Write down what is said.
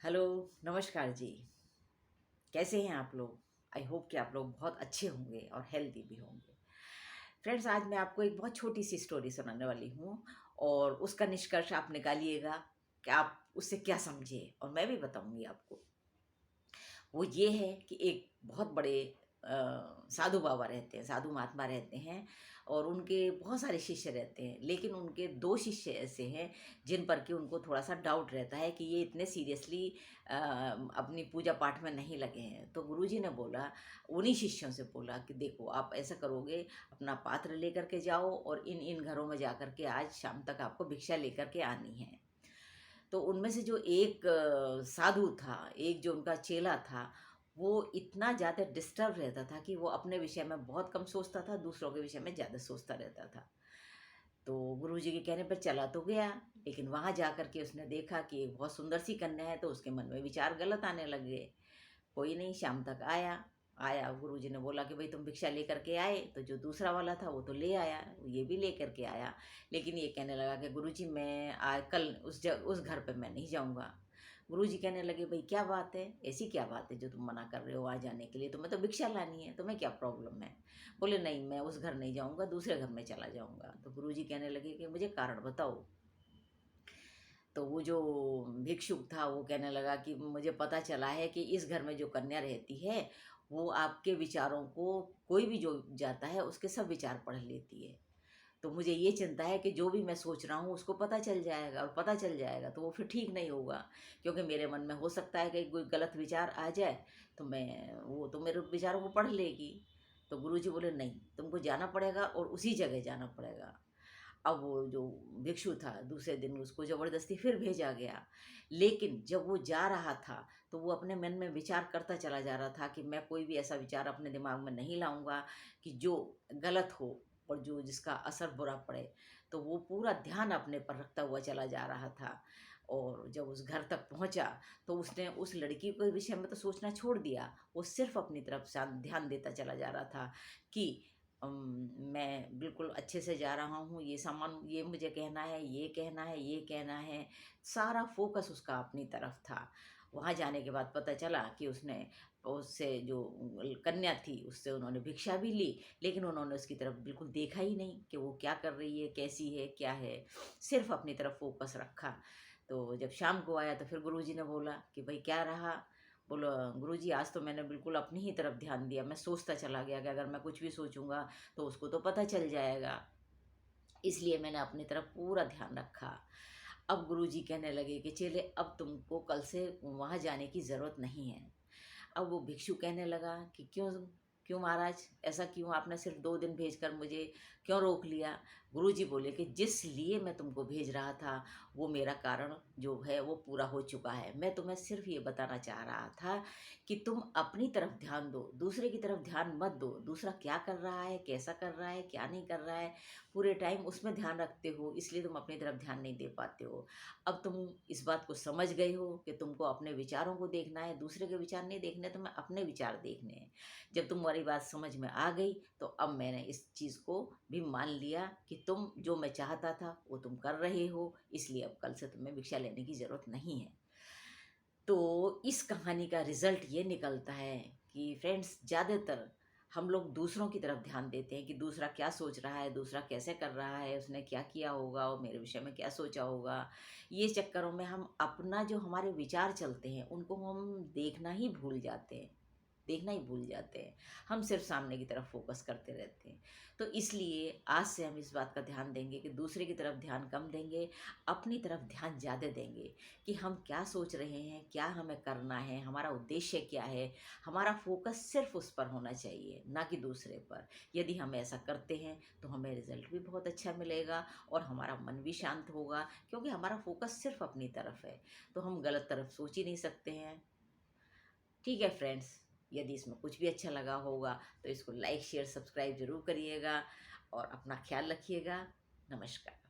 Hello, नमस्कार जी। कैसे हैं आप लोग? आई होप कि आप लोग बहुत अच्छे होंगे और हेल्दी भी होंगे। फ्रेंड्स, आज मैं आपको एक बहुत छोटी-सी स्टोरी सुनाने वाली हूँ और उसका निष्कर्ष आप निकालिएगा कि आप उससे क्या समझे और मैं भी बताऊँगी आपको। वो ये है कि एक बहुत बड़े साधु बाबा रहते हैं, साधु महात्मा रहते हैं और उनके बहुत सारे शिष्य रहते हैं, लेकिन उनके 2 शिष्य ऐसे हैं जिन पर कि उनको थोड़ा-सा डाउट रहता है कि ये इतने सीरियसली अपनी पूजा पाठ में नहीं लगे हैं। तो गुरुजी ने बोला, उन्हीं शिष्यों से बोला कि देखो आप ऐसा करोगे, अपना पात्र लेकर के जाओ और इन-इन घरों में जाकर के आज शाम तक आपको भिक्षा लेकर के आनी है। तो उनमें से जो एक साधु था, एक जो उनका चेला था, वो इतना ज़्यादा डिस्टर्ब रहता था कि वो अपने विषय में बहुत कम सोचता था, दूसरों के विषय में ज़्यादा सोचता रहता था। तो गुरुजी के कहने पर चला तो गया, लेकिन वहाँ जाकर के उसने देखा कि एक बहुत सुंदर सी कन्या है, तो उसके मन में विचार गलत आने लग गए। कोई नहीं, शाम तक आया। आया, गुरुजी ने बोला कि भई तुम भिक्षा लेकर के आए, तो जो दूसरा वाला था वो तो ले आया, ये भी लेकर के आया। लेकिन ये कहने लगा कि गुरुजी मैं कल उस घर पे मैं नहीं जाऊँगा। गुरुजी कहने लगे, भई क्या बात है? ऐसी क्या बात है जो तुम मना कर रहे हो वहाँ जाने के लिए? तुम्हें तो भिक्षा लानी है, तुम्हें क्या प्रॉब्लम है? बोले नहीं, मैं उस घर नहीं जाऊँगा, दूसरे घर में चला जाऊँगा। तो गुरुजी कहने लगे कि मुझे कारण बताओ। तो वो जो भिक्षुक था वो कहने लगा कि मुझे पता चला है कि इस घर में जो कन्या रहती है वो आपके विचारों को, कोई भी जो जाता है उसके सब विचार पढ़ लेती है। तो मुझे ये चिंता है कि जो भी मैं सोच रहा हूँ उसको पता चल जाएगा, और पता चल जाएगा तो वो फिर ठीक नहीं होगा, क्योंकि मेरे मन में हो सकता है कि कोई गलत विचार आ जाए, तो मैं वो तो मेरे विचारों को पढ़ लेगी। तो गुरुजी बोले नहीं, तुमको जाना पड़ेगा और उसी जगह जाना पड़ेगा। अब वो जो भिक्षु था दूसरे दिन उसको ज़बरदस्ती फिर भेजा गया। लेकिन जब वो जा रहा था, तो वो अपने मन में विचार करता चला जा रहा था कि मैं कोई भी ऐसा विचार अपने दिमाग में नहीं लाऊँगा कि जो गलत हो और जो जिसका असर बुरा पड़े। तो वो पूरा ध्यान अपने पर रखता हुआ चला जा रहा था। और जब उस घर तक पहुँचा, तो उसने उस लड़की के विषय में तो सोचना छोड़ दिया। वो सिर्फ़ अपनी तरफ ध्यान देता चला जा रहा था कि मैं बिल्कुल अच्छे से जा रहा हूँ, ये सामान ये मुझे कहना है, ये कहना है, ये कहना है। सारा फ़ोकस उसका अपनी तरफ था। वहाँ जाने के बाद पता चला कि उसने उससे जो कन्या थी, उससे उन्होंने भिक्षा भी ली, लेकिन उन्होंने उसकी तरफ बिल्कुल देखा ही नहीं कि वो क्या कर रही है, कैसी है, क्या है। सिर्फ़ अपनी तरफ फ़ोकस रखा। तो जब शाम को आया तो फिर गुरुजी ने बोला कि भई क्या रहा? बोला, गुरुजी आज तो मैंने बिल्कुल अपनी ही तरफ ध्यान दिया, मैं सोचता चला गया कि अगर मैं कुछ भी सोचूँगा तो उसको तो पता चल जाएगा, इसलिए मैंने अपनी तरफ पूरा ध्यान रखा। अब गुरुजी कहने लगे कि चले अब तुमको कल से वहाँ जाने की ज़रूरत नहीं है। अब वो भिक्षु कहने लगा कि क्यों क्यों महाराज, ऐसा क्यों? आपने सिर्फ 2 दिन भेजकर मुझे क्यों रोक लिया? गुरुजी बोले कि जिस लिए मैं तुमको भेज रहा था, वो मेरा कारण जो है वो पूरा हो चुका है। मैं तुम्हें सिर्फ ये बताना चाह रहा था कि तुम अपनी तरफ ध्यान दो, दूसरे की तरफ ध्यान मत दो। दूसरा क्या कर रहा है, कैसा कर रहा है, क्या नहीं कर रहा है, पूरे टाइम उसमें ध्यान रखते हो, इसलिए तुम अपनी तरफ ध्यान नहीं दे पाते हो। अब तुम इस बात को समझ गए हो कि तुमको अपने विचारों को देखना है, दूसरे के विचार नहीं देखने, तुम्हें अपने विचार देखने हैं। जब तुम्हारी बात समझ में आ गई, तो अब मैंने इस चीज़ को भी मान लिया कि तुम जो मैं चाहता था वो तुम कर रहे हो, इसलिए अब कल से तुम्हें भिक्षा लेने की ज़रूरत नहीं है। तो इस कहानी का रिज़ल्ट ये निकलता है कि फ्रेंड्स, ज़्यादातर हम लोग दूसरों की तरफ ध्यान देते हैं कि दूसरा क्या सोच रहा है, दूसरा कैसे कर रहा है, उसने क्या किया होगा और मेरे विषय में क्या सोचा होगा। ये चक्करों में हम अपना जो हमारे विचार चलते हैं उनको हम देखना ही भूल जाते हैं। हम सिर्फ सामने की तरफ फोकस करते रहते हैं। तो इसलिए आज से हम इस बात का ध्यान देंगे कि दूसरे की तरफ ध्यान कम देंगे, अपनी तरफ ध्यान ज़्यादा देंगे कि हम क्या सोच रहे हैं, क्या हमें करना है, हमारा उद्देश्य क्या है। हमारा फोकस सिर्फ उस पर होना चाहिए, ना कि दूसरे पर। यदि हम ऐसा करते हैं तो हमें रिज़ल्ट भी बहुत अच्छा मिलेगा और हमारा मन भी शांत होगा, क्योंकि हमारा फोकस सिर्फ अपनी तरफ है। तो हम गलत तरफ सोच ही नहीं सकते हैं। ठीक है फ्रेंड्स, यदि इसमें कुछ भी अच्छा लगा होगा तो इसको लाइक शेयर सब्सक्राइब ज़रूर करिएगा और अपना ख्याल रखिएगा। नमस्कार।